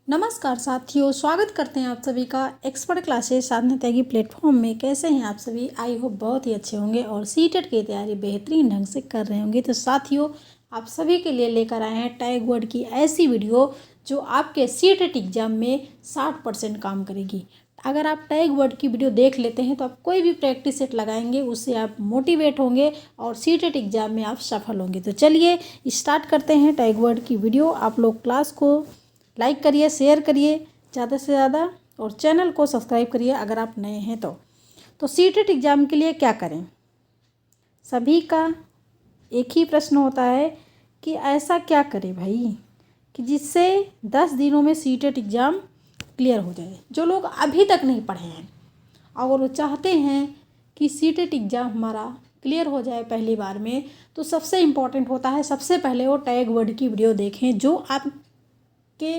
नमस्कार साथियों, स्वागत करते हैं आप सभी का एक्सपर्ट क्लासेस साधना त्यागी प्लेटफॉर्म में। कैसे हैं आप सभी? आई होप बहुत ही अच्छे होंगे और सीटेट की तैयारी बेहतरीन ढंग से कर रहे होंगे। तो साथियों, आप सभी के लिए लेकर आए हैं टैग वर्ड की ऐसी वीडियो जो आपके सीटेट एग्जाम में 60% काम करेगी। अगर आप टैग वर्ड की वीडियो देख लेते हैं तो आप कोई भी प्रैक्टिस सेट लगाएंगे, उससे आप मोटिवेट होंगे और सीटेट एग्जाम में आप सफल होंगे। तो चलिए स्टार्ट करते हैं टैग वर्ड की वीडियो। आप लोग क्लास को लाइक करिए, शेयर करिए ज़्यादा से ज़्यादा और चैनल को सब्सक्राइब करिए अगर आप नए हैं तो सीटेट एग्ज़ाम के लिए क्या करें? सभी का एक ही प्रश्न होता है कि ऐसा क्या करें भाई कि जिससे 10 दिनों में सीटेट एग्ज़ाम क्लियर हो जाए। जो लोग अभी तक नहीं पढ़े हैं और वो चाहते हैं कि सीटेट एग्ज़ाम हमारा क्लियर हो जाए पहली बार में, तो सबसे इम्पॉर्टेंट होता है सबसे पहले वो टैग वर्ड की वीडियो देखें जो आप के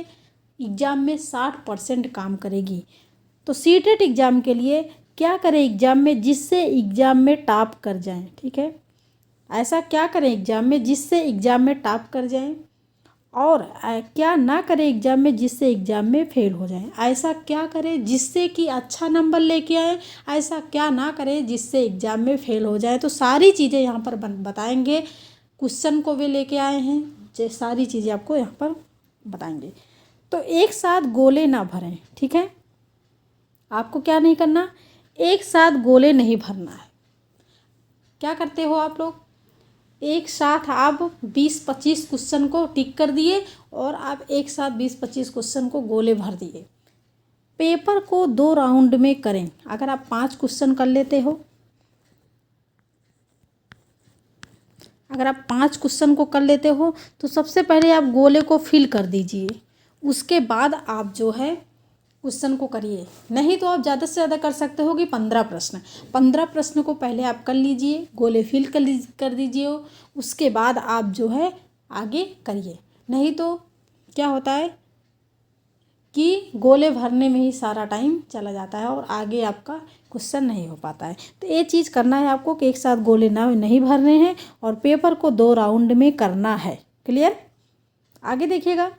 एग्ज़ाम में 60% काम करेगी। तो सीटेट एग्ज़ाम के लिए क्या करें एग्ज़ाम में जिससे एग्ज़ाम में टॉप कर जाएं? ठीक है, ऐसा क्या करें एग्ज़ाम में जिससे एग्ज़ाम में टॉप कर जाएं और क्या ना करें एग्ज़ाम में जिससे एग्ज़ाम में फेल हो जाएं? ऐसा क्या करें जिससे कि अच्छा नंबर लेके आए, ऐसा क्या ना करें जिससे एग्ज़ाम में फेल हो जाए? तो सारी चीज़ें यहाँ पर बताएंगे। क्वेश्चन को भी लेके आए हैं, जो सारी चीज़ें आपको यहाँ पर बताएंगे। तो एक साथ गोले ना भरें, ठीक है? आपको क्या नहीं करना, एक साथ गोले नहीं भरना है। क्या करते हो आप लोग? एक साथ आप 20-25 क्वेश्चन को टिक कर दिए और आप एक साथ 20-25 क्वेश्चन को गोले भर दिए। पेपर को 2 राउंड में करें। अगर आप 5 क्वेश्चन कर लेते हो, अगर आप 5 क्वेश्चन को कर लेते हो तो सबसे पहले आप गोले को फिल कर दीजिए। उसके बाद आप जो है क्वेश्चन को करिए। नहीं तो आप ज़्यादा से ज़्यादा कर सकते हो कि 15 प्रश्न को पहले आप कर लीजिए, गोले फिल कर दीजिए। उसके बाद आप जो है आगे करिए। नहीं तो क्या होता है कि गोले भरने में ही सारा टाइम चला जाता है और आगे आपका क्वेश्चन नहीं हो पाता है। तो ये चीज़ करना है आपको कि एक साथ गोले नहीं भरने हैं और पेपर को 2 राउंड में करना है। क्लियर? आगे देखिएगा,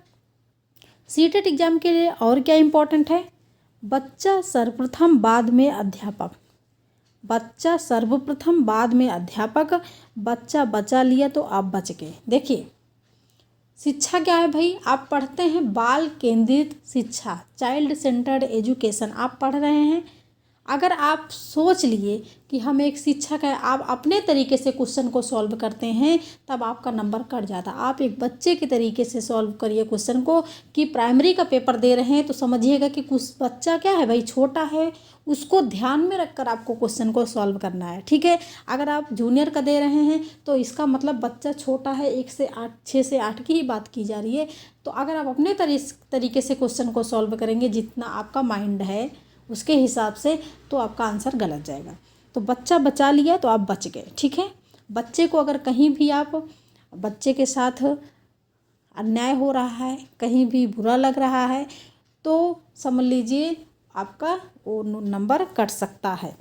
सीटेट एग्ज़ाम के लिए और क्या इम्पोर्टेंट है? बच्चा सर्वप्रथम बाद में अध्यापक। बच्चा सर्वप्रथम बाद में अध्यापक। बच्चा बचा लिया तो आप बच गए। देखिए, शिक्षा क्या है भाई? आप पढ़ते हैं बाल केंद्रित शिक्षा, चाइल्ड सेंटर्ड एजुकेशन आप पढ़ रहे हैं। अगर आप सोच लिए कि हम एक शिक्षक है, आप अपने तरीके से क्वेश्चन को सॉल्व करते हैं, तब आपका नंबर कट जाता। आप एक बच्चे के तरीके से सॉल्व करिए क्वेश्चन को। कि प्राइमरी का पेपर दे रहे हैं तो समझिएगा कि कुछ बच्चा क्या है भाई, छोटा है, उसको ध्यान में रखकर आपको क्वेश्चन को सॉल्व करना है। ठीक है, अगर आप जूनियर का दे रहे हैं तो इसका मतलब बच्चा छोटा है, 1 से 8, 6 से 8 की ही बात की जा रही है। तो अगर आप अपने तरीके से क्वेश्चन को सॉल्व करेंगे, जितना आपका माइंड है उसके हिसाब से, तो आपका आंसर गलत जाएगा। तो बच्चा बचा लिया तो आप बच गए। ठीक है, बच्चे को अगर कहीं भी आप बच्चे के साथ अन्याय हो रहा है, कहीं भी बुरा लग रहा है, तो समझ लीजिए आपका वो नंबर कट सकता है।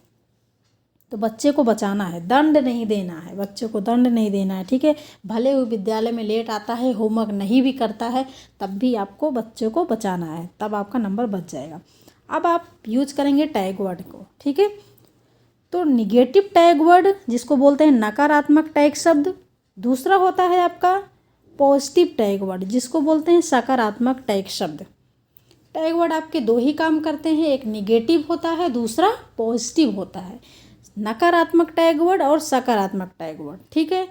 तो बच्चे को बचाना है, दंड नहीं देना है, बच्चे को दंड नहीं देना है। ठीक है, भले वो विद्यालय में लेट आता है, होमवर्क नहीं भी करता है, तब भी आपको बच्चे को बचाना है, तब आपका नंबर बच जाएगा। अब आप यूज करेंगे टैग वर्ड को। ठीक है, तो निगेटिव टैग वर्ड जिसको बोलते हैं नकारात्मक टैग शब्द। दूसरा होता है आपका पॉजिटिव टैग वर्ड जिसको बोलते हैं सकारात्मक टैग शब्द। टैग वर्ड आपके 2 ही काम करते हैं, एक निगेटिव होता है, दूसरा पॉजिटिव होता है। नकारात्मक टैग वर्ड और सकारात्मक टैग वर्ड। ठीक है,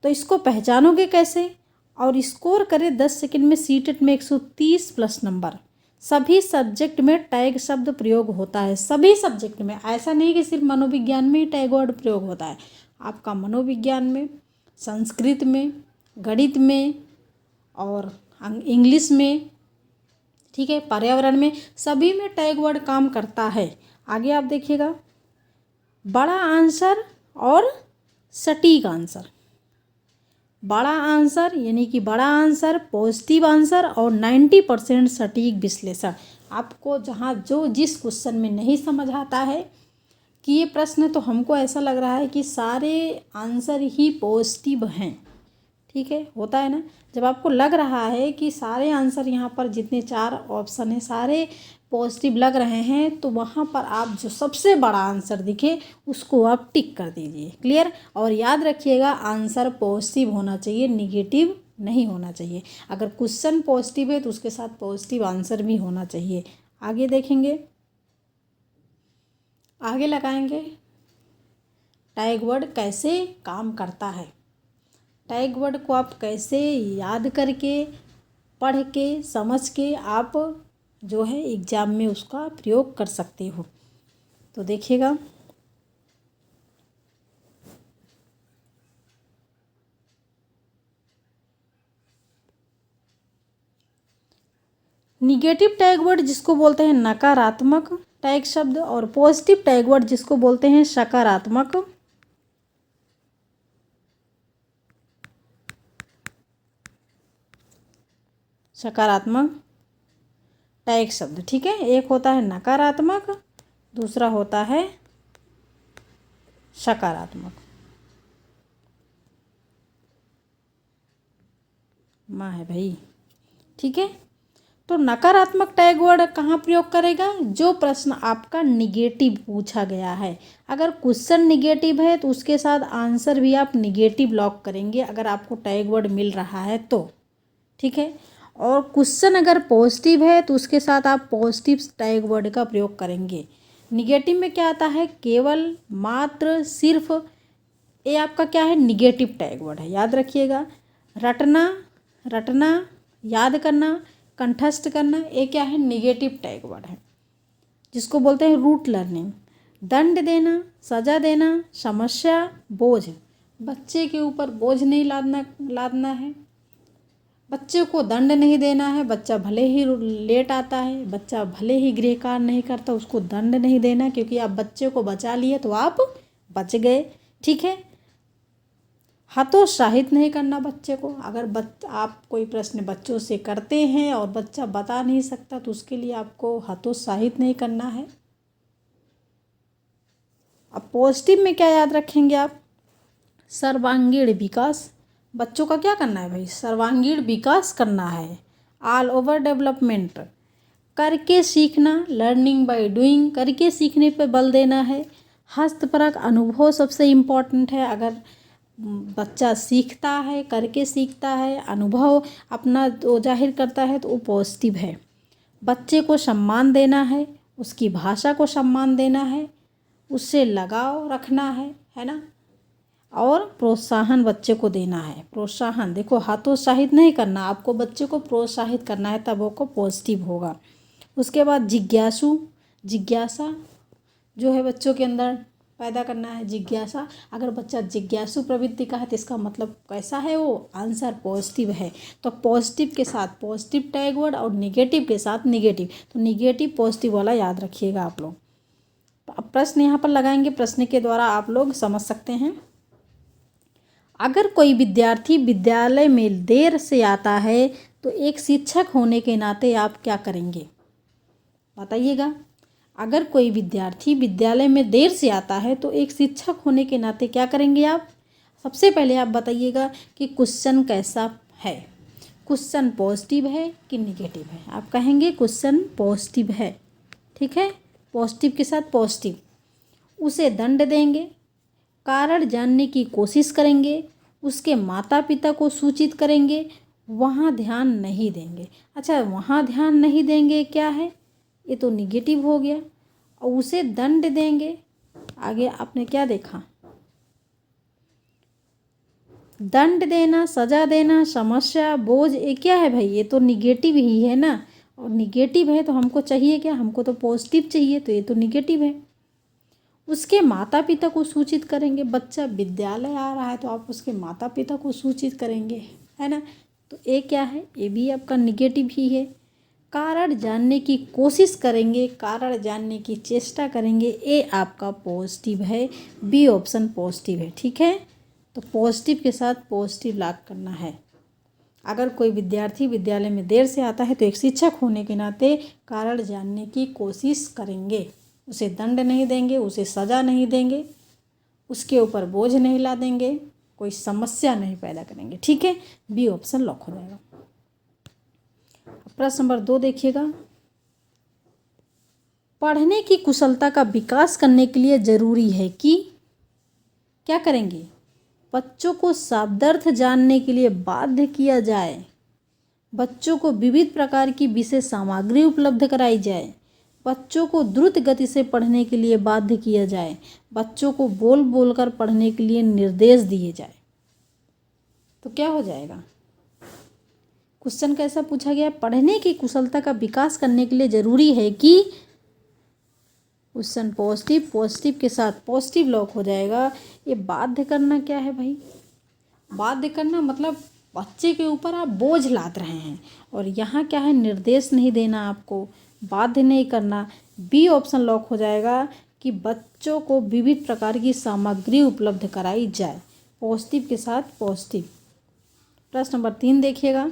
तो इसको पहचानोगे कैसे? और स्कोर करें 10 सेकंड में सीटेट में 130 प्लस नंबर। सभी सब्जेक्ट में टैग शब्द प्रयोग होता है, सभी सब्जेक्ट में। ऐसा नहीं कि सिर्फ मनोविज्ञान में ही टैग वर्ड प्रयोग होता है। आपका मनोविज्ञान में, संस्कृत में, गणित में और इंग्लिश में, ठीक है, पर्यावरण में, सभी में टैग वर्ड काम करता है। आगे आप देखिएगा, बड़ा आंसर और सटीक आंसर। बड़ा आंसर यानी कि बड़ा आंसर, पॉजिटिव आंसर और 90% सटीक विश्लेषण। आपको जहाँ जो जिस क्वेश्चन में नहीं समझ आता है कि ये प्रश्न तो हमको ऐसा लग रहा है कि सारे आंसर ही पॉजिटिव हैं, ठीक है, होता है ना। जब आपको लग रहा है कि सारे आंसर यहाँ पर जितने 4 ऑप्शन हैं सारे पॉजिटिव लग रहे हैं, तो वहाँ पर आप जो सबसे बड़ा आंसर दिखे उसको आप टिक कर दीजिए। क्लियर। और याद रखिएगा आंसर पॉजिटिव होना चाहिए, निगेटिव नहीं होना चाहिए। अगर क्वेश्चन पॉजिटिव है तो उसके साथ पॉजिटिव आंसर भी होना चाहिए। आगे देखेंगे, आगे लगाएंगे टैग वर्ड कैसे काम करता है। टैग वर्ड को आप कैसे याद करके, पढ़ के, समझ के आप जो है एग्ज़ाम में उसका प्रयोग कर सकते हो। तो देखिएगा, निगेटिव टैग वर्ड जिसको बोलते हैं नकारात्मक टैग शब्द, और पॉजिटिव टैग वर्ड जिसको बोलते हैं सकारात्मक टैग शब्द। ठीक है, एक होता है नकारात्मक, दूसरा होता है सकारात्मक। माँ है भाई। ठीक है, तो नकारात्मक टैग वर्ड कहाँ प्रयोग करेगा? जो प्रश्न आपका निगेटिव पूछा गया है। अगर क्वेश्चन निगेटिव है तो उसके साथ आंसर भी आप निगेटिव लॉक करेंगे, अगर आपको टैग वर्ड मिल रहा है तो। ठीक है, और क्वेश्चन अगर पॉजिटिव है तो उसके साथ आप पॉजिटिव टैग वर्ड का प्रयोग करेंगे। निगेटिव में क्या आता है? केवल, मात्र, सिर्फ, ये आपका क्या है? निगेटिव टैग वर्ड है। याद रखिएगा, रटना, याद करना, कंठस्थ करना, ये क्या है? निगेटिव टैग वर्ड है, जिसको बोलते हैं रूट लर्निंग। दंड देना, सजा देना, समस्या, बोझ, बच्चे के ऊपर बोझ नहीं लादना है, बच्चे को दंड नहीं देना है। बच्चा भले ही लेट आता है, बच्चा भले ही गृह कार्य नहीं करता, उसको दंड नहीं देना, क्योंकि आप बच्चे को बचा लिए तो आप बच गए। ठीक है, हतोत्साहित नहीं करना बच्चे को। अगर आप कोई प्रश्न बच्चों से करते हैं और बच्चा बता नहीं सकता तो उसके लिए आपको हतोत्साहित नहीं करना है। अब पॉजिटिव में क्या याद रखेंगे आप? सर्वांगीण विकास। बच्चों का क्या करना है भाई? सर्वांगीण विकास करना है। ऑल ओवर डेवलपमेंट, करके सीखना, लर्निंग बाय डूइंग, करके सीखने पर बल देना है। हस्तपरक अनुभव सबसे इम्पॉर्टेंट है। अगर बच्चा सीखता है, करके सीखता है, अनुभव अपना तो जाहिर करता है तो वो पॉजिटिव है। बच्चे को सम्मान देना है, उसकी भाषा को सम्मान देना है, उससे लगाव रखना है ना। और प्रोत्साहन बच्चे को देना है। प्रोत्साहन, देखो हतोत्साहित नहीं करना, आपको बच्चे को प्रोत्साहित करना है, तब वो को पॉजिटिव होगा। उसके बाद जिज्ञासा जो है बच्चों के अंदर पैदा करना है, जिज्ञासा। अगर बच्चा जिज्ञासु प्रवृत्ति का है तो इसका मतलब कैसा है? वो आंसर पॉजिटिव है। तो पॉजिटिव के साथ पॉजिटिव टैग वर्ड और निगेटिव के साथ निगेटिव, तो निगेटिव पॉजिटिव वाला याद रखिएगा आप लोग। अब प्रश्न यहाँ पर लगाएंगे, प्रश्न के द्वारा आप लोग समझ सकते हैं। अगर कोई विद्यार्थी विद्यालय में देर से आता है तो एक शिक्षक होने के नाते आप क्या करेंगे? बताइएगा। अगर कोई विद्यार्थी विद्यालय में देर से आता है तो एक शिक्षक होने के नाते क्या करेंगे आप? सबसे पहले आप बताइएगा कि क्वेश्चन कैसा है, क्वेश्चन पॉजिटिव है कि निगेटिव है। आप कहेंगे क्वेश्चन पॉजिटिव है। ठीक है, पॉजिटिव के साथ पॉजिटिव। उसे दंड देंगे, कारण जानने की कोशिश करेंगे, उसके माता पिता को सूचित करेंगे, वहाँ ध्यान नहीं देंगे। अच्छा, वहाँ ध्यान नहीं देंगे क्या है? ये तो निगेटिव हो गया। और उसे दंड देंगे, आगे आपने क्या देखा? दंड देना, सजा देना, समस्या, बोझ, ये क्या है भाई? ये तो निगेटिव ही है ना। और निगेटिव है तो हमको चाहिए क्या? हमको तो पॉजिटिव चाहिए, तो ये तो निगेटिव है। उसके माता पिता को सूचित करेंगे। बच्चा विद्यालय आ रहा है तो आप उसके माता पिता को सूचित करेंगे, है ना। तो ये क्या है? ये भी आपका निगेटिव ही है। कारण जानने की कोशिश करेंगे, कारण जानने की चेष्टा करेंगे, ये आपका पॉजिटिव है। बी ऑप्शन पॉजिटिव है। ठीक है, तो पॉजिटिव के साथ पॉजिटिव लॉक करना है। अगर कोई विद्यार्थी विद्यालय में देर से आता है तो एक शिक्षक होने के नाते कारण जानने की कोशिश करेंगे, उसे दंड नहीं देंगे, उसे सज़ा नहीं देंगे, उसके ऊपर बोझ नहीं ला देंगे, कोई समस्या नहीं पैदा करेंगे। ठीक है, बी ऑप्शन लॉक हो जाएगा। प्रश्न नंबर 2 देखिएगा, पढ़ने की कुशलता का विकास करने के लिए जरूरी है कि क्या करेंगे, बच्चों को शब्दार्थ जानने के लिए बाध्य किया जाए, बच्चों को विविध प्रकार की विषय सामग्री उपलब्ध कराई जाए, बच्चों को द्रुत गति से पढ़ने के लिए बाध्य किया जाए, बच्चों को बोल बोलकर पढ़ने के लिए निर्देश दिए जाए। तो क्या हो जाएगा, क्वेश्चन कैसा पूछा गया, पढ़ने की कुशलता का विकास करने के लिए जरूरी है कि, क्वेश्चन पॉजिटिव, पॉजिटिव के साथ पॉजिटिव लॉक हो जाएगा। ये बाध्य करना क्या है भाई, बाध्य करना मतलब बच्चे के ऊपर आप बोझ लाद रहे हैं, और यहाँ क्या है, निर्देश नहीं देना, आपको बाध्य नहीं करना। बी ऑप्शन लॉक हो जाएगा कि बच्चों को विविध प्रकार की सामग्री उपलब्ध कराई जाए, पॉजिटिव के साथ पॉजिटिव। प्रश्न नंबर 3 देखिएगा,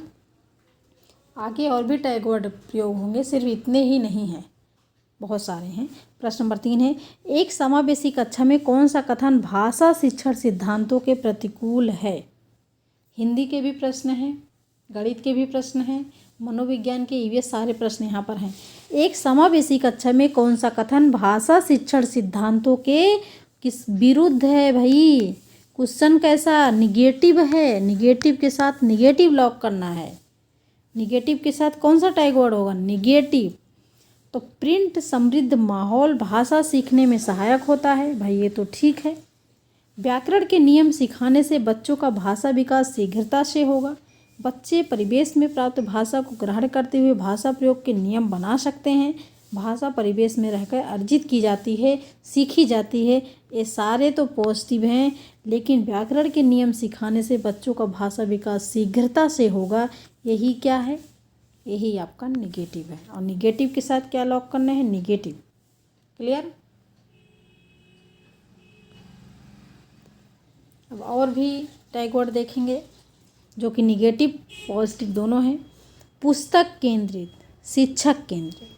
आगे और भी टैग वर्ड प्रयोग होंगे, सिर्फ इतने ही नहीं हैं, बहुत सारे हैं। प्रश्न नंबर 3 है, एक समावेशी कक्षा में कौन सा कथन भाषा शिक्षण सिद्धांतों के प्रतिकूल है। हिंदी के भी प्रश्न हैं, गणित के भी प्रश्न हैं, मनोविज्ञान के, ये सारे प्रश्न यहाँ पर हैं। एक समावेशी कक्षा में कौन सा कथन भाषा शिक्षण सिद्धांतों के किस विरुद्ध है भाई, क्वेश्चन कैसा, निगेटिव है, निगेटिव के साथ निगेटिव लॉक करना है। निगेटिव के साथ कौन सा टैग वर्ड होगा, निगेटिव। तो प्रिंट समृद्ध माहौल भाषा सीखने में सहायक होता है, भाई ये तो ठीक है। व्याकरण के नियम सिखाने से बच्चों का भाषा विकास शीघ्रता से होगा, बच्चे परिवेश में प्राप्त भाषा को ग्रहण करते हुए भाषा प्रयोग के नियम बना सकते हैं, भाषा परिवेश में रहकर अर्जित की जाती है, सीखी जाती है, ये सारे तो पॉजिटिव हैं। लेकिन व्याकरण के नियम सिखाने से बच्चों का भाषा विकास शीघ्रता से होगा, यही क्या है, यही आपका निगेटिव है। और निगेटिव के साथ क्या लॉक करना है, निगेटिव। क्लियर। अब और भी टैग वर्ड देखेंगे जो कि निगेटिव पॉजिटिव दोनों हैं। पुस्तक केंद्रित, शिक्षक केंद्रित।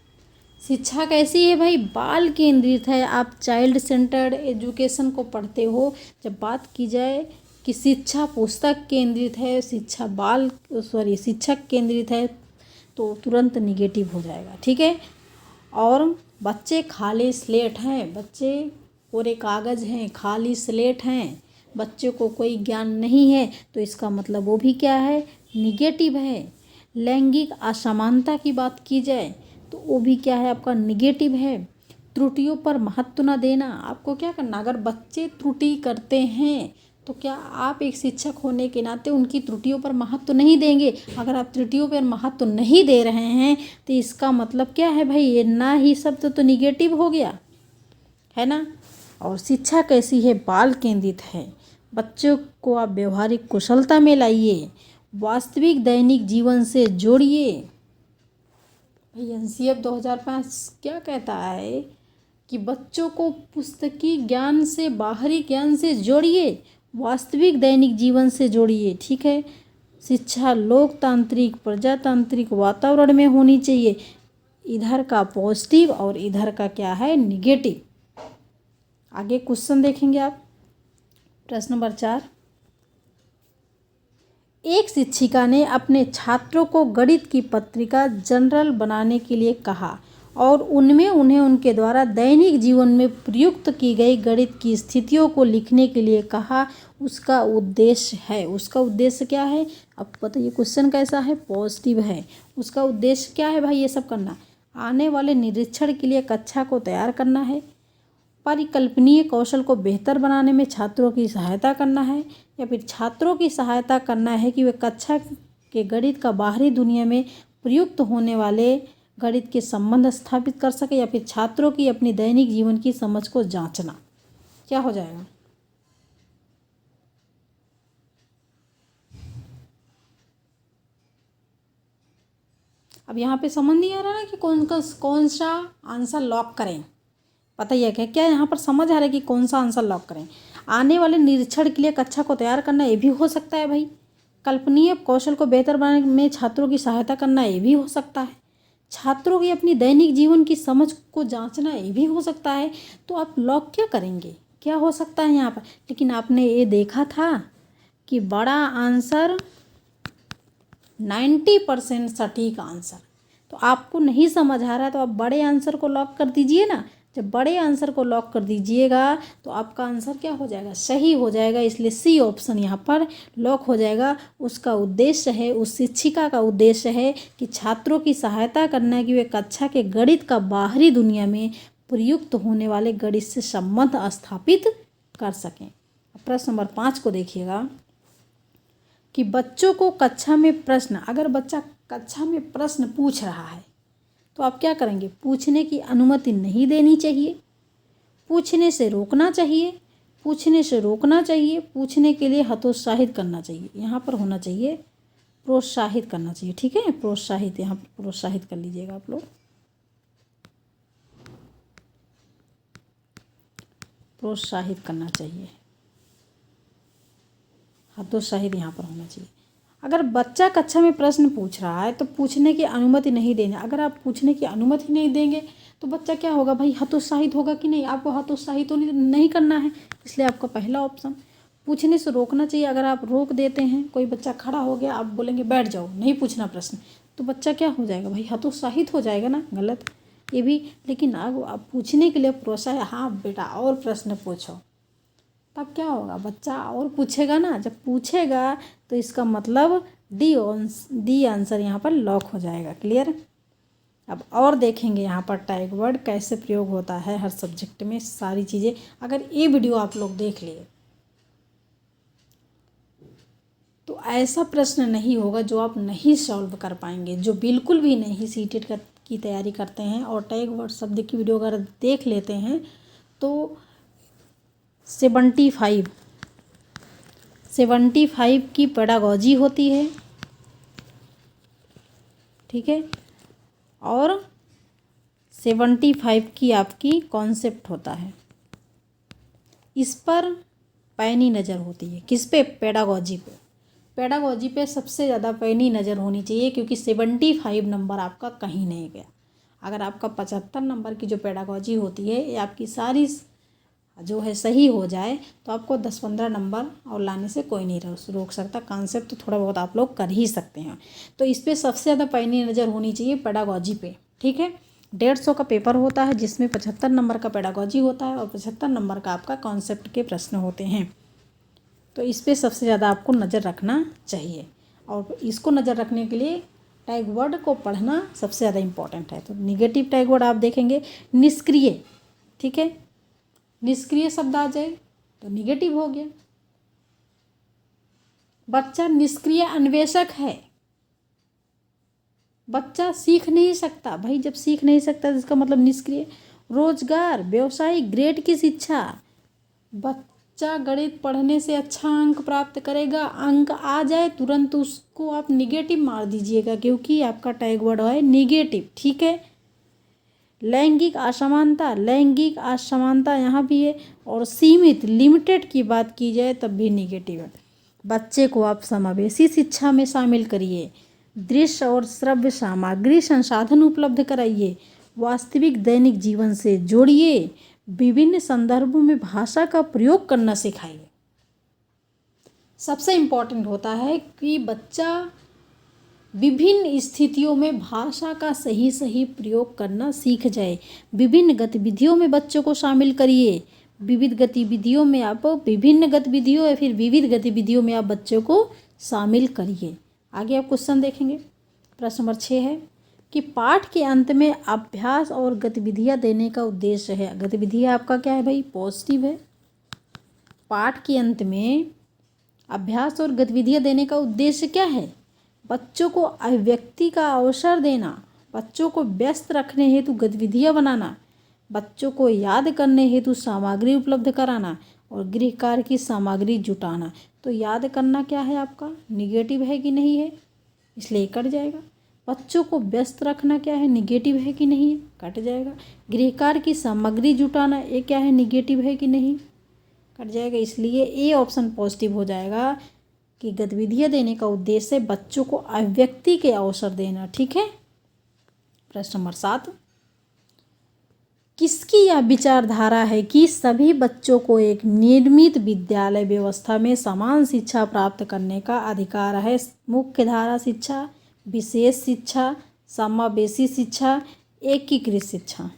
शिक्षा कैसी है भाई, बाल केंद्रित है। आप चाइल्ड सेंटर्ड एजुकेशन को पढ़ते हो, जब बात की जाए कि शिक्षा पुस्तक केंद्रित है, शिक्षा शिक्षक केंद्रित है, तो तुरंत निगेटिव हो जाएगा। ठीक है। और बच्चे खाली स्लेट हैं, बच्चे कोरे कागज़ हैं, खाली स्लेट हैं, बच्चे को कोई ज्ञान नहीं है, तो इसका मतलब वो भी क्या है, निगेटिव है। लैंगिक असमानता की बात की जाए तो वो भी क्या है, आपका निगेटिव है। त्रुटियों पर महत्व न देना, आपको क्या करना, अगर बच्चे त्रुटि करते हैं तो क्या आप एक शिक्षक होने के नाते उनकी त्रुटियों पर महत्व नहीं देंगे। अगर आप त्रुटियों पर महत्व नहीं दे रहे हैं तो इसका मतलब क्या है भाई, ये ना ही शब्द तो निगेटिव हो गया है ना। और शिक्षा कैसी है, बाल केंद्रित है। बच्चों को आप व्यवहारिक कुशलता में लाइए, वास्तविक दैनिक जीवन से जोड़िए। भाई एनसीएफ 2005 क्या कहता है कि बच्चों को पुस्तकीय ज्ञान से, बाहरी ज्ञान से जोड़िए, वास्तविक दैनिक जीवन से जोड़िए। ठीक है। शिक्षा लोकतांत्रिक प्रजातांत्रिक वातावरण में होनी चाहिए। इधर का पॉजिटिव और इधर का क्या है, निगेटिव। आगे क्वेश्चन देखेंगे आप। प्रश्न नंबर 4, एक शिक्षिका ने अपने छात्रों को गणित की पत्रिका जनरल बनाने के लिए कहा और उनमें उन्हें उनके द्वारा दैनिक जीवन में प्रयुक्त की गई गणित की स्थितियों को लिखने के लिए कहा। उसका उद्देश्य है, उसका उद्देश्य क्या है, आपको पता है ये क्वेश्चन कैसा है, पॉजिटिव है। उसका उद्देश्य क्या है भाई, ये सब करना, आने वाले निरीक्षण के लिए कक्षा को तैयार करना है, परिकल्पनीय कौशल को बेहतर बनाने में छात्रों की सहायता करना है, या फिर छात्रों की सहायता करना है कि वे कक्षा के गणित का बाहरी दुनिया में प्रयुक्त होने वाले गणित के संबंध स्थापित कर सके, या फिर छात्रों की अपनी दैनिक जीवन की समझ को जांचना। क्या हो जाएगा, अब यहाँ पे समझ नहीं आ रहा ना कि कौन सा आंसर लॉक करें। पता ही है क्या क्या यहाँ पर समझ आ रहा है कि कौन सा आंसर लॉक करें। आने वाले निरीक्षण के लिए कक्षा को तैयार करना, ये भी हो सकता है भाई। कल्पनीय कौशल को बेहतर बनाने में छात्रों की सहायता करना, ये भी हो सकता है। छात्रों की अपनी दैनिक जीवन की समझ को जांचना, ये भी हो सकता है। तो आप लॉक क्या करेंगे, क्या हो सकता है यहाँ पर। लेकिन आपने ये देखा था कि बड़ा आंसर 90% सटीक आंसर। तो आपको नहीं समझ आ रहा है तो आप बड़े आंसर को लॉक कर दीजिए ना। जब बड़े आंसर को लॉक कर दीजिएगा तो आपका आंसर क्या हो जाएगा, सही हो जाएगा। इसलिए सी ऑप्शन यहाँ पर लॉक हो जाएगा। उसका उद्देश्य है, उस शिक्षिका का उद्देश्य है कि छात्रों की सहायता करना कि वे कक्षा के गणित का बाहरी दुनिया में प्रयुक्त होने वाले गणित से संबंध स्थापित कर सकें। प्रश्न नंबर 5 को देखिएगा कि बच्चों को कक्षा में प्रश्न, अगर बच्चा कक्षा में प्रश्न पूछ रहा है तो आप क्या करेंगे, पूछने की अनुमति नहीं देनी चाहिए, पूछने से रोकना चाहिए, पूछने से रोकना चाहिए, पूछने के लिए हतोत्साहित करना चाहिए। यहाँ पर होना चाहिए प्रोत्साहित करना चाहिए। ठीक है, प्रोत्साहित, यहाँ पर प्रोत्साहित कर लीजिएगा आप लोग, प्रोत्साहित करना चाहिए, हतोत्साहित यहाँ पर होना चाहिए। अगर बच्चा कक्षा में प्रश्न पूछ रहा है तो पूछने की अनुमति नहीं देना। अगर आप पूछने की अनुमति नहीं देंगे तो बच्चा क्या होगा भाई, हतोत्साहित होगा कि नहीं। आपको हतोत्साहित तो नहीं करना है, इसलिए आपका पहला ऑप्शन। पूछने से रोकना चाहिए। अगर आप रोक देते हैं, कोई बच्चा खड़ा हो गया, आप बोलेंगे बैठ जाओ, नहीं पूछना प्रश्न, तो बच्चा क्या हो जाएगा भाई, हतोत्साहित हो जाएगा ना, गलत ये भी। लेकिन आप पूछने के लिए प्रोत्साहित, हाँ बेटा और प्रश्न पूछो, तब क्या होगा, बच्चा और पूछेगा ना। जब पूछेगा तो इसका मतलब डी आंसर यहाँ पर लॉक हो जाएगा। क्लियर। अब और देखेंगे यहाँ पर टैग वर्ड कैसे प्रयोग होता है हर सब्जेक्ट में, सारी चीज़ें। अगर ये वीडियो आप लोग देख लिए तो ऐसा प्रश्न नहीं होगा जो आप नहीं सॉल्व कर पाएंगे, जो बिल्कुल भी नहीं। सीटेट की तैयारी करते हैं और टैग वर्ड शब्द की वीडियो अगर देख लेते हैं तो 75 की पेडागॉजी होती है, ठीक है, और 75 की आपकी कॉन्सेप्ट होता है। इस पर पैनी नज़र होती है, किस पे, पेडागॉजी पे। पेडागॉजी पे सबसे ज़्यादा पैनी नज़र होनी चाहिए, क्योंकि 75 नंबर आपका कहीं नहीं गया। अगर आपका 75 नंबर की जो पेडागॉजी होती है ये आपकी सारी जो है सही हो जाए तो आपको 10-15 नंबर और लाने से कोई नहीं रोक सकता। कॉन्सेप्ट तो थोड़ा बहुत आप लोग कर ही सकते हैं। तो इस पर सबसे ज़्यादा पैनी नज़र होनी चाहिए पेडागॉजी पे। ठीक है, 150 का पेपर होता है जिसमें 75 नंबर का पेडागॉजी होता है और 75 नंबर का आपका कॉन्सेप्ट के प्रश्न होते हैं। तो इस पर सबसे ज़्यादा आपको नज़र रखना चाहिए, और इसको नज़र रखने के लिए टैग वर्ड को पढ़ना सबसे ज़्यादा इम्पॉर्टेंट है। तो निगेटिव टैग वर्ड आप देखेंगे, निष्क्रिय। ठीक है, निष्क्रिय शब्द आ जाए तो निगेटिव हो गया। बच्चा निष्क्रिय अन्वेषक है, बच्चा सीख नहीं सकता। भाई जब सीख नहीं सकता तो इसका मतलब निष्क्रिय। रोजगार, व्यवसायिक, ग्रेड की शिक्षा, बच्चा गणित पढ़ने से अच्छा अंक प्राप्त करेगा, अंक आ जाए तुरंत उसको आप निगेटिव मार दीजिएगा, क्योंकि आपका टैग वर्ड है निगेटिव। ठीक है, लैंगिक असमानता, लैंगिक असमानता यहाँ भी है, और सीमित, लिमिटेड की बात की जाए तब भी निगेटिव है। बच्चे को आप समावेशी शिक्षा में शामिल करिए, दृश्य और श्रव्य सामग्री संसाधन उपलब्ध कराइए, वास्तविक दैनिक जीवन से जोड़िए, विभिन्न संदर्भों में भाषा का प्रयोग करना सिखाइए। सबसे इम्पोर्टेंट होता है कि बच्चा विभिन्न स्थितियों में भाषा का सही प्रयोग करना सीख जाए। विभिन्न गतिविधियों में बच्चों को शामिल करिए। विविध गतिविधियों में आप विभिन्न गतिविधियों या फिर विविध गतिविधियों में आप बच्चों को शामिल करिए। आगे आप क्वेश्चन देखेंगे। प्रश्न नंबर 6 है कि पाठ के अंत में अभ्यास और गतिविधियाँ देने का उद्देश्य है। गतिविधियाँ आपका क्या है भाई, पॉजिटिव है। पाठ के अंत में अभ्यास और गतिविधियाँ देने का उद्देश्य क्या है, बच्चों को अभिव्यक्ति का अवसर देना, बच्चों को व्यस्त रखने हेतु गतिविधियाँ बनाना, बच्चों को याद करने हेतु सामग्री उपलब्ध कराना और गृह कार्य की सामग्री जुटाना। तो याद करना क्या है आपका, निगेटिव है कि नहीं है, इसलिए कट जाएगा। बच्चों को व्यस्त रखना क्या है, निगेटिव है कि नहीं है, कट जाएगा। गृह कार्य की सामग्री जुटाना ये क्या है, निगेटिव है कि नहीं, कट जाएगा। इसलिए ए ऑप्शन पॉजिटिव हो जाएगा कि गतिविधियाँ देने का उद्देश्य बच्चों को अभिव्यक्ति के अवसर देना। ठीक है। प्रश्न नंबर 7, किसकी यह विचारधारा है कि सभी बच्चों को एक नियमित विद्यालय व्यवस्था में समान शिक्षा प्राप्त करने का अधिकार है? मुख्य धारा शिक्षा, विशेष शिक्षा, समावेशी शिक्षा, एकीकृत शिक्षा।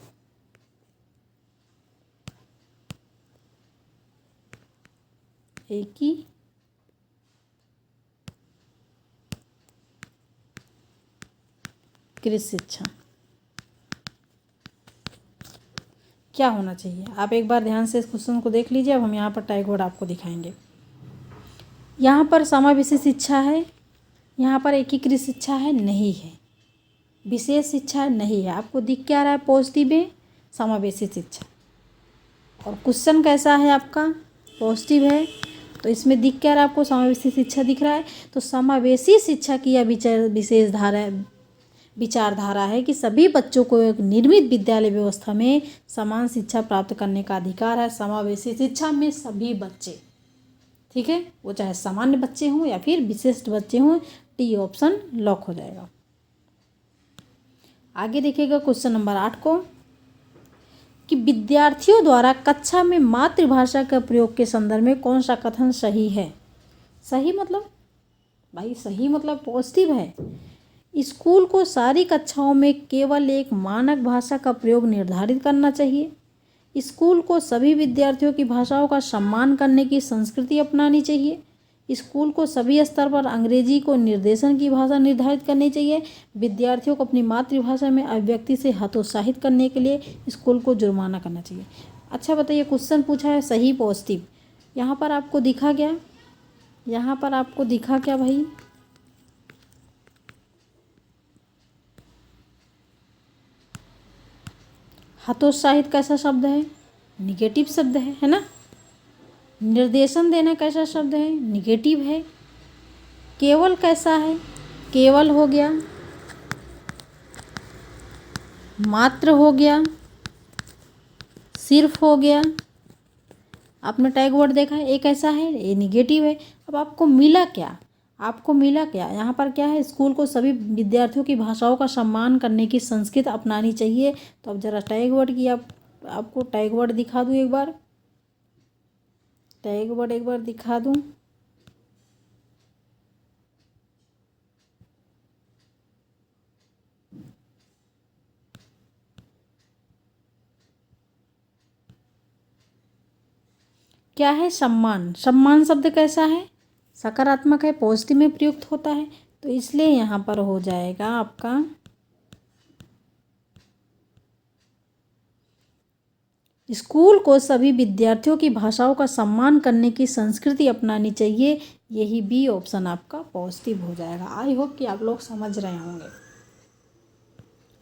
एकीकृत शिक्षा क्या होना चाहिए? आप एक बार ध्यान से इस क्वेश्चन को देख लीजिए। अब हम यहाँ पर टैगोर आपको दिखाएंगे। यहाँ पर समावेशी शिक्षा है, यहाँ पर एकीकृत शिक्षा है, नहीं है। विशेष शिक्षा नहीं है। आपको दिख क्या रहा है? पॉजिटिव है, समावेशी शिक्षा। और क्वेश्चन कैसा है आपका? पॉजिटिव है, तो इसमें दिख क्या रहा है आपको? समावेशी शिक्षा दिख रहा है। तो समावेशी शिक्षा की यह विचारधारा है कि सभी बच्चों को एक निर्मित विद्यालय व्यवस्था में समान शिक्षा प्राप्त करने का अधिकार है। समावेशी शिक्षा में सभी बच्चे, ठीक है, वो चाहे सामान्य बच्चे हों या फिर विशिष्ट बच्चे हों। टी ऑप्शन लॉक हो जाएगा। आगे देखिएगा क्वेश्चन नंबर 8 को, कि विद्यार्थियों द्वारा कक्षा में मातृभाषा का प्रयोग के संदर्भ में कौन सा कथन सही है? सही मतलब भाई, सही मतलब पॉजिटिव है। स्कूल को सारी कक्षाओं में केवल एक मानक भाषा का प्रयोग निर्धारित करना चाहिए। स्कूल को सभी विद्यार्थियों की भाषाओं का सम्मान करने की संस्कृति अपनानी चाहिए। स्कूल को सभी स्तर पर अंग्रेजी को निर्देशन की भाषा निर्धारित करनी चाहिए। विद्यार्थियों को अपनी मातृभाषा में अभिव्यक्ति से हतोत्साहित करने के लिए स्कूल को जुर्माना करना चाहिए। अच्छा बताइए, क्वेश्चन पूछा है सही पॉजिटिव, यहाँ पर आपको दिखा क्या? यहाँ पर आपको दिखा क्या भाई? हतोत्साहित कैसा शब्द है? निगेटिव शब्द है ना। निर्देशन देना कैसा शब्द है? निगेटिव है। केवल कैसा है? केवल हो गया, मात्र हो गया, सिर्फ हो गया। आपने टैग वर्ड देखा है, ये कैसा है? ये निगेटिव है। अब आपको मिला क्या? आपको मिला क्या? यहाँ पर क्या है? स्कूल को सभी विद्यार्थियों की भाषाओं का सम्मान करने की संस्कृति अपनानी चाहिए। तो अब जरा टैग वर्ड की आपको टैग वर्ड दिखा दूँ एक बार। टैग वर्ड एक बार दिखा दूँ। क्या है? सम्मान। सम्मान शब्द कैसा है? सकारात्मक है, पॉजिटिव में प्रयुक्त होता है, तो इसलिए यहाँ पर हो जाएगा आपका स्कूल को सभी विद्यार्थियों की भाषाओं का सम्मान करने की संस्कृति अपनानी चाहिए। यही बी ऑप्शन आपका पॉजिटिव हो जाएगा। आई होप कि आप लोग समझ रहे होंगे।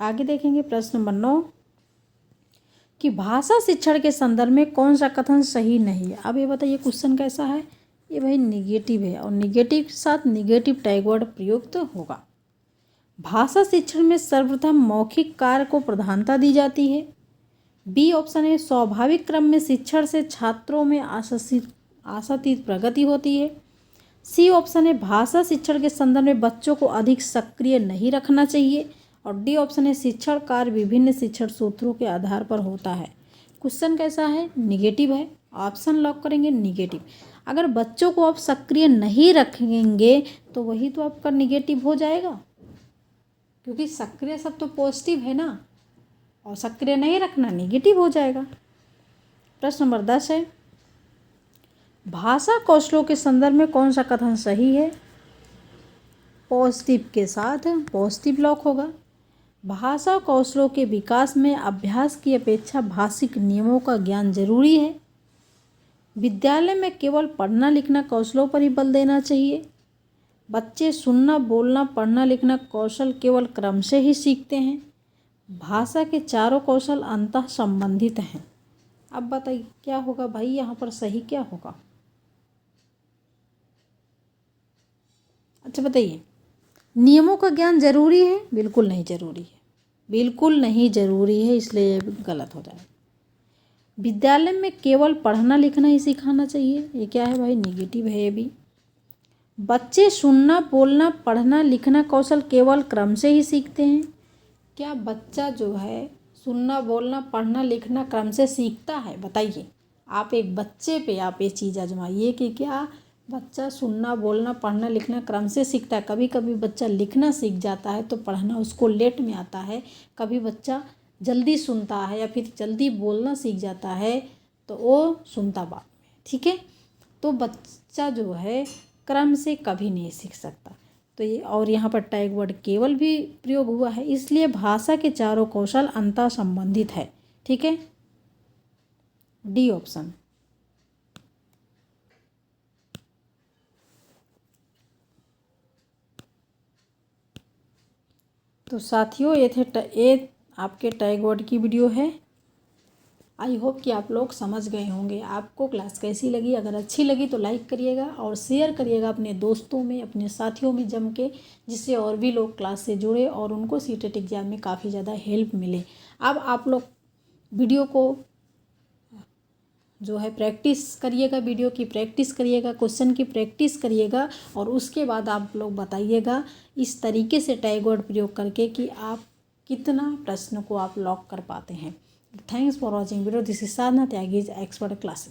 आगे देखेंगे प्रश्न नंबर 9, कि भाषा शिक्षण के संदर्भ में कौन सा कथन सही नहीं है? अब ये बताइए क्वेश्चन कैसा है? ये भाई निगेटिव है, और निगेटिव के साथ निगेटिव टैग वर्ड प्रयुक्त होगा। भाषा शिक्षण में सर्वप्रथम मौखिक कार्य को प्रधानता दी जाती है। बी ऑप्शन है, स्वाभाविक क्रम में शिक्षण से छात्रों में आशातीत प्रगति होती है। सी ऑप्शन है, भाषा शिक्षण के संदर्भ में बच्चों को अधिक सक्रिय नहीं रखना चाहिए। और डी ऑप्शन है, शिक्षण कार्य विभिन्न शिक्षण सूत्रों के आधार पर होता है। क्वेश्चन कैसा है? निगेटिव है। ऑप्शन लॉक करेंगे निगेटिव। अगर बच्चों को आप सक्रिय नहीं रखेंगे तो वही तो आपका निगेटिव हो जाएगा, क्योंकि सक्रिय सब तो पॉजिटिव है ना, और सक्रिय नहीं रखना निगेटिव हो जाएगा। प्रश्न नंबर 10 है, भाषा कौशलों के संदर्भ में कौन सा कथन सही है? पॉजिटिव के साथ पॉजिटिव लॉक होगा। भाषा कौशलों के विकास में अभ्यास की अपेक्षा भाषिक नियमों का ज्ञान जरूरी है। विद्यालय में केवल पढ़ना लिखना कौशलों पर ही बल देना चाहिए। बच्चे सुनना, बोलना, पढ़ना, लिखना कौशल केवल क्रम से ही सीखते हैं। भाषा के चारों कौशल अंतः संबंधित हैं। अब बताइए क्या होगा भाई? यहाँ पर सही क्या होगा? अच्छा बताइए, नियमों का ज्ञान जरूरी है? बिल्कुल नहीं जरूरी है, बिल्कुल नहीं जरूरी है, इसलिए गलत हो जाएगा। विद्यालय में केवल पढ़ना लिखना ही सिखाना चाहिए, ये क्या है भाई? निगेटिव है ये भी। बच्चे सुनना, बोलना, पढ़ना, लिखना कौशल केवल क्रम से ही सीखते हैं। क्या बच्चा जो है सुनना, बोलना, पढ़ना, लिखना क्रम से सीखता है? बताइए। आप एक बच्चे पे आप ये चीज़ आजमाइए कि क्या बच्चा सुनना, बोलना, पढ़ना, लिखना क्रम से सीखता है? कभी कभी बच्चा लिखना सीख जाता है तो पढ़ना उसको लेट में आता है। कभी बच्चा जल्दी सुनता है या फिर जल्दी बोलना सीख जाता है तो वो सुनता बाद में। ठीक है, तो बच्चा जो है क्रम से कभी नहीं सीख सकता। तो ये, और यहाँ पर टैग वर्ड केवल भी प्रयोग हुआ है, इसलिए भाषा के चारों कौशल अंतः संबंधित है। ठीक है, डी ऑप्शन। तो साथियों ये आपके टैग वर्ड की वीडियो है। आई होप कि आप लोग समझ गए होंगे। आपको क्लास कैसी लगी? अगर अच्छी लगी तो लाइक करिएगा और शेयर करिएगा अपने दोस्तों में, अपने साथियों में जम के, जिससे और भी लोग क्लास से जुड़े और उनको सीटेट एग्ज़ाम में काफ़ी ज़्यादा हेल्प मिले। अब आप लोग वीडियो को जो है प्रैक्टिस करिएगा, वीडियो की प्रैक्टिस करिएगा, क्वेश्चन की प्रैक्टिस करिएगा और उसके बाद आप लोग बताइएगा इस तरीके से टैग वर्ड प्रयोग करके कि आप कितना प्रश्न को आप लॉक कर पाते हैं। Thanks for watching video. This is Sadhana Tyagi, expert class.